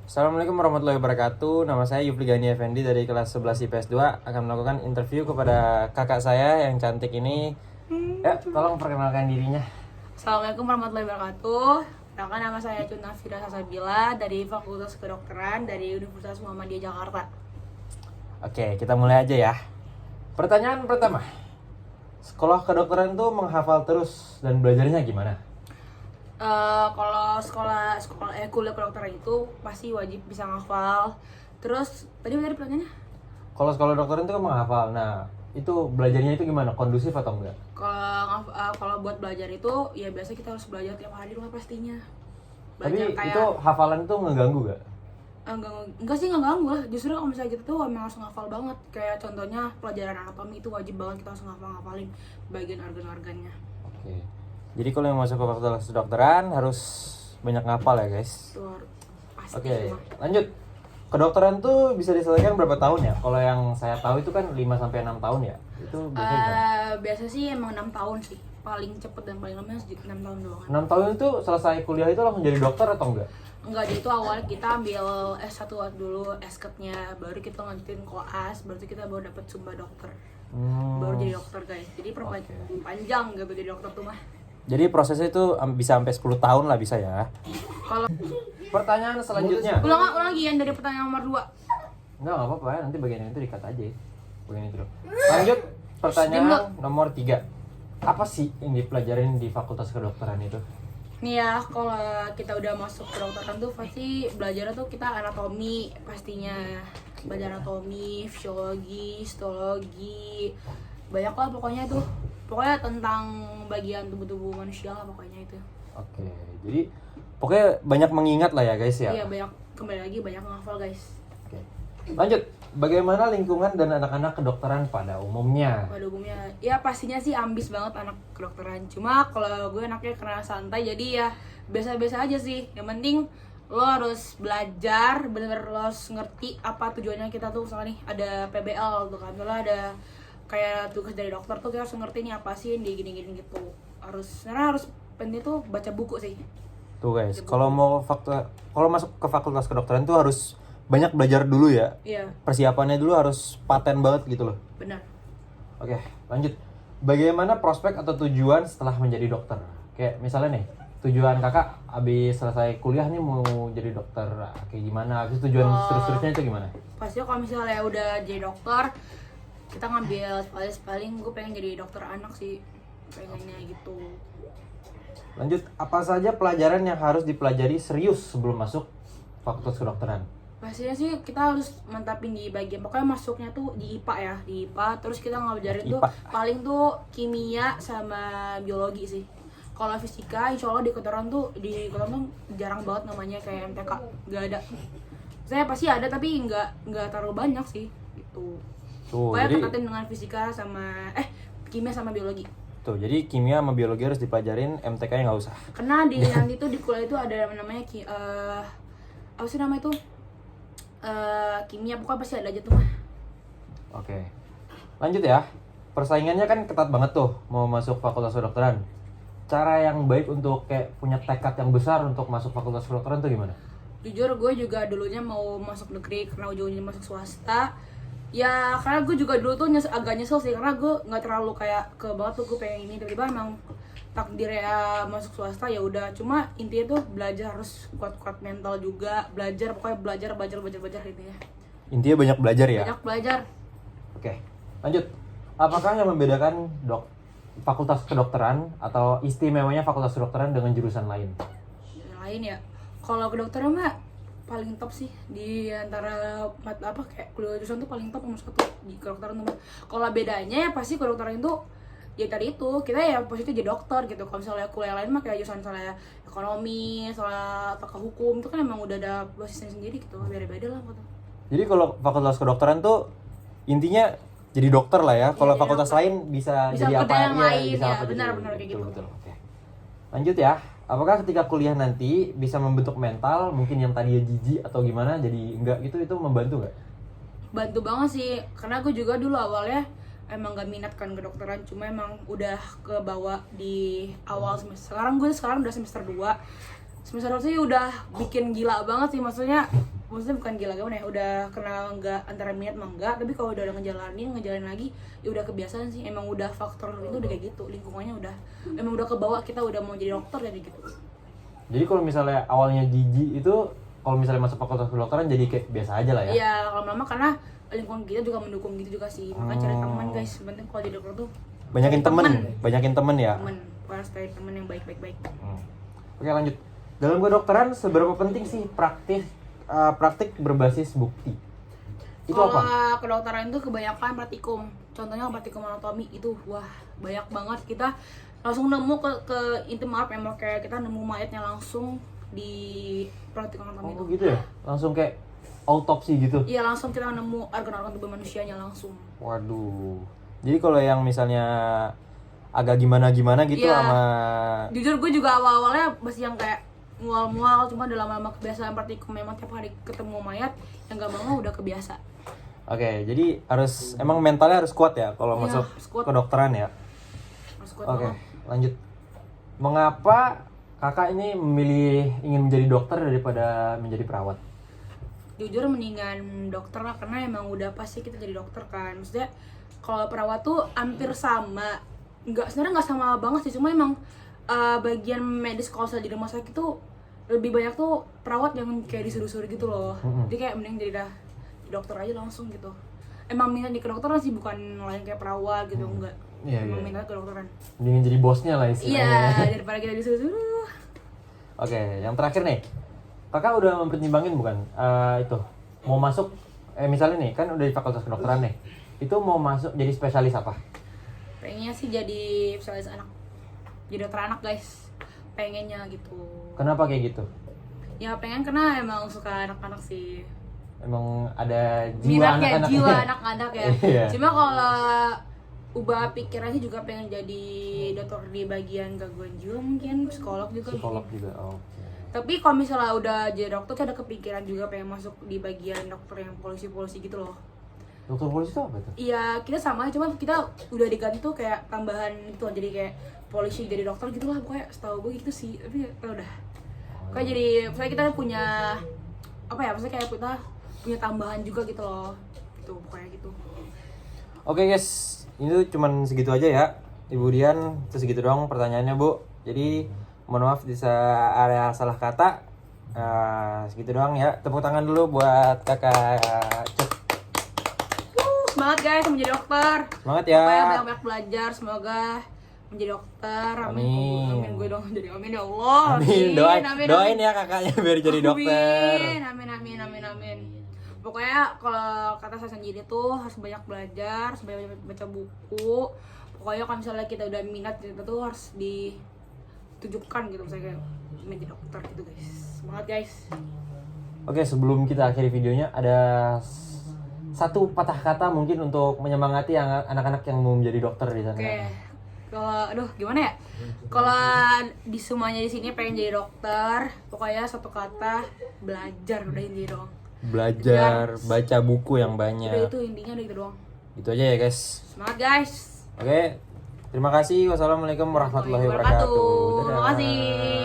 Assalamualaikum warahmatullahi wabarakatuh. Nama saya Yufli Gani Effendi dari kelas 11 IPS 2 akan melakukan interview kepada kakak saya yang cantik ini. Ya, tolong perkenalkan dirinya. Assalamualaikum warahmatullahi wabarakatuh. Perkenalkan, nama saya Cuna Fira Sasabila dari Fakultas Kedokteran dari Universitas Muhammadiyah Jakarta. Oke, kita mulai aja ya. Pertanyaan pertama. Sekolah kedokteran itu menghafal terus dan belajarnya gimana? Kalau kuliah kedokteran itu pasti wajib bisa ngafal. Terus tadi pertanyaannya? Kalau sekolah kedokteran itu kan menghafal. Nah, itu belajarnya itu gimana? Kondusif atau enggak? Kalau buat belajar itu ya biasa kita harus belajar tiap hari lah pastinya. Tapi itu hafalan itu ngeganggu gak? Enggak sih, nggak ganggu lah. Justru kalau misalnya kita tuh emang harus ngafal banget. Kayak contohnya pelajaran anatomi itu wajib banget kita harus ngafalin bagian organ-organnya. Oke. Jadi kalau yang masuk ke fakultas kedokteran harus banyak ngafal ya guys. Oke, lanjut. Kedokteran tuh bisa diselesaikan berapa tahun ya? Kalau yang saya tahu itu kan 5 sampai 6 tahun ya. Itu biasa sih emang 6 tahun sih. Paling cepet dan paling lama 6 tahun doang. 6 tahun itu selesai kuliah itu langsung jadi dokter atau enggak? Enggak, jadi itu awalnya kita ambil S1 dulu, S-Ket-nya, baru kita lanjutin koas, baru kita dapat sumpah dokter. Baru jadi dokter guys. Jadi panjang gak jadi dokter tuh mah. Jadi prosesnya itu bisa sampai 10 tahun lah bisa ya. Kalau pertanyaan selanjutnya. ulang lagi yang dari pertanyaan nomor 2. Enggak apa-apa ya, nanti bagian itu dikat aja. Bagian itu dulu. Lanjut pertanyaan nomor 3. Apa sih yang dipelajarin di fakultas kedokteran itu? Nih ya, kalau kita udah masuk kedokteran tuh pasti belajarnya tuh kita anatomi pastinya. Belajar anatomi, fisiologi, histologi. Banyak lah pokoknya tuh. Pokoknya tentang bagian tubuh manusia lah pokoknya itu. Oke, jadi pokoknya banyak mengingat lah ya guys ya. Iya, kembali lagi banyak menghafal guys. Oke. Lanjut, bagaimana lingkungan dan anak-anak kedokteran pada umumnya? Pada umumnya, ya pastinya sih ambis banget anak kedokteran. Cuma kalau gue anaknya karena santai jadi ya biasa-biasa aja sih. Yang penting lo harus belajar, bener-bener lo harus ngerti apa tujuannya kita tuh. Misalnya nih ada PBL tuh kan, misalnya ada kayak tugas dari dokter tuh kita harus ngerti nih apa sih di gini-gini gitu. Harus penting tuh baca buku sih. Tuh guys, kalau masuk ke fakultas kedokteran tuh harus banyak belajar dulu ya. Iya. Persiapannya dulu harus paten banget gitu loh. Benar. Oke, lanjut. Bagaimana prospek atau tujuan setelah menjadi dokter? Kayak misalnya nih, tujuan kakak abis selesai kuliah nih mau jadi dokter, kayak gimana? Habis tujuan seterusnya itu gimana? Pasti kalau misalnya udah jadi dokter, kita ngambil paling gue pengen jadi dokter anak sih, pengennya gitu. Lanjut, apa saja pelajaran yang harus dipelajari serius sebelum masuk fakultas kedokteran? Pastinya sih kita harus mantapin di bagian, pokoknya masuknya tuh di IPA ya, di IPA. Terus kita ngajarin tuh paling tuh kimia sama biologi sih. Kalau fisika, insya Allah di kedokteran tuh jarang banget namanya kayak MTK, nggak ada. Saya pasti ada tapi nggak terlalu banyak sih gitu. Pokoknya tekatin dengan fisika sama kimia sama biologi. Tuh, jadi kimia sama biologi harus dipelajarin, MTK-nya nggak usah. Karena di nanti tuh di kuliah itu ada namanya apa sih nama itu? Kimia, pokoknya pasti ada aja tuh mah. Oke. Lanjut ya. Persaingannya kan ketat banget tuh mau masuk fakultas kedokteran. Cara yang baik untuk kayak punya tekad yang besar untuk masuk fakultas kedokteran tuh gimana? Jujur gue juga dulunya mau masuk negeri karena ujung-ujungnya masuk swasta. Ya karena gue juga dulu tuh agak nyesel sih karena gue nggak terlalu kayak ke banget tuh gue pengen ini, tiba-tiba emang takdirnya masuk swasta ya udah. Cuma intinya tuh belajar, harus kuat-kuat mental juga, pokoknya belajar intinya. Intinya banyak belajar ya? Banyak belajar. Oke, lanjut. Apakah yang membedakan fakultas kedokteran atau istimewanya fakultas kedokteran dengan jurusan lain? Yang lain ya, kalau kedokteran mah paling top sih di antara kayak kuliah jurusan tuh paling top nomor 1 di kedokteran tuh. Kalau bedanya ya pasti kedokteran itu ya tadi itu kita ya posisi jadi dokter gitu. Kalau misalnya kuliah lain mah kayak jurusan misalnya ekonomi, soal apakah hukum itu kan emang udah ada basisnya sendiri gitu, beda-beda lah gitu. Jadi kalau fakultas kedokteran tuh intinya jadi dokter lah ya. Kalau fakultas lain bisa jadi apa yang lain bisa ya, apa benar kayak gitu. Betul. Oke. Lanjut ya. Apakah ketika kuliah nanti bisa membentuk mental, mungkin yang tadinya jijik atau gimana jadi enggak gitu, itu membantu nggak? Bantu banget sih, karena aku juga dulu awalnya emang gak minat kan kedokteran, cuma emang udah kebawa di awal semester. Sekarang udah semester 2 sih udah bikin gila banget sih, maksudnya maksudnya bukan gila gimana ya, udah kena nggak antara minat mah enggak, tapi kalau udah ngejalanin lagi ya udah kebiasaan sih. Emang udah faktor itu udah kayak gitu, lingkungannya udah emang udah kebawa, kita udah mau jadi dokter jadi gitu. Jadi kalau misalnya awalnya jijik itu, kalau misalnya masuk fakultas kedokteran jadi kayak biasa aja lah ya? Iya, lama-lama karena lingkungan kita juga mendukung gitu juga sih. Makanya cari teman guys, penting kalau jadi dokter tuh Banyakin temen ya? temen, harus cari temen yang baik. Oke lanjut. Dalam kedokteran seberapa penting sih praktik berbasis bukti? Itu apa? Kalau kedokteran itu kebanyakan praktikum. Contohnya praktikum anatomi itu wah banyak banget, kita langsung nemu ke inti maaf emang kayak kita nemu mayatnya langsung di praktikum anatomi itu. Gitu ya? Langsung kayak autopsi gitu? Iya, langsung kita nemu organ-organ tubuh manusianya langsung. Waduh. Jadi kalau yang misalnya agak gimana gitu Iya. sama... Jujur gue juga awalnya masih yang kayak mual-mual, cuma udah lama-lama kebiasaan praktikum, memang tiap hari ketemu mayat, yang gak mau udah kebiasa. Oke, jadi emang mentalnya harus kuat ya kalau Iya, masuk harus kuat. kedokteran ya? Harus kuat Oke, banget. lanjut. Mengapa kakak ini memilih ingin menjadi dokter daripada menjadi perawat? Jujur mendingan dokter lah, karena emang udah pasti kita jadi dokter kan. Maksudnya kalau perawat tuh hampir sama, sebenarnya nggak sama banget sih, cuma emang bagian medis kalau saya di rumah sakit tuh lebih banyak tuh perawat yang kayak disuruh-suruh gitu loh. Jadi kayak mending jadi dokter aja langsung gitu. Emang minat di kedokteran sih, bukan lain kayak perawat gitu, enggak. Iya, Emang iya. minat kedokteran. Ingin jadi bosnya lah istilahnya. Iya, daripada kita disuruh-suruh. Oke, yang terakhir nih, kakak udah mempertimbangin bukan itu mau masuk misalnya nih kan udah di fakultas kedokteran nih, itu mau masuk jadi spesialis apa? Pengennya sih jadi spesialis anak, jadi dokter anak guys, pengennya gitu. Kenapa kayak gitu? Ya pengen karena emang suka anak-anak sih, Emang ada jiwa minatnya anak-anak jiwa anak-anak ya. Iya. Cuma kalau ubah pikiran sih juga pengen jadi dokter di bagian gangguan jiwa, mungkin psikolog juga. Psikolog mungkin. juga, oke. Tapi kalau misalnya udah jadi dokter tuh ada kepikiran juga pengen masuk di bagian dokter yang polisi-polisi gitu loh. Dokter polisi itu apa tuh? Iya, kita sama, cuma kita udah diganti tuh kayak tambahan gitu, jadi kayak polisi jadi dokter gitu lah, pokoknya setahu gue gitu sih. Tapi ya udah kayak jadi, misalnya kita punya apa ya, maksudnya kayak kita punya tambahan juga gitu loh, gitu pokoknya gitu. Oke guys, ini tuh cuman segitu aja ya Ibu Dian, terus segitu doang pertanyaannya Bu. Jadi mohon maaf bisa area salah kata. Segitu doang ya. Tepuk tangan dulu buat kakak Cut. Semangat guys menjadi dokter. Semangat ya. Pokoknya banyak-banyak belajar, semoga menjadi dokter. Amin. Amin gue dong jadi amin ya Allah. Amin. Doain ya kakaknya biar jadi dokter. Amin. Pokoknya kalau kata saya sendiri tuh harus banyak belajar, harus banyak baca buku. Pokoknya kalau misalnya kita udah minat kita tuh harus ditujukan gitu, misalnya kayak menjadi dokter gitu guys. Semangat guys. Oke, sebelum kita akhiri videonya ada satu patah kata mungkin untuk menyemangati anak-anak yang mau menjadi dokter di sana. Oke. Kalau gimana ya? Kalau di semuanya di sini pengen jadi dokter, pokoknya satu kata, belajar, udah intinya doang. Belajar, baca buku yang Udah banyak. itu intinya, udah itu doang. Itu aja ya guys. Semangat guys. Oke. Terima kasih. Wassalamualaikum warahmatullahi wabarakatuh. Dadah. Terima kasih.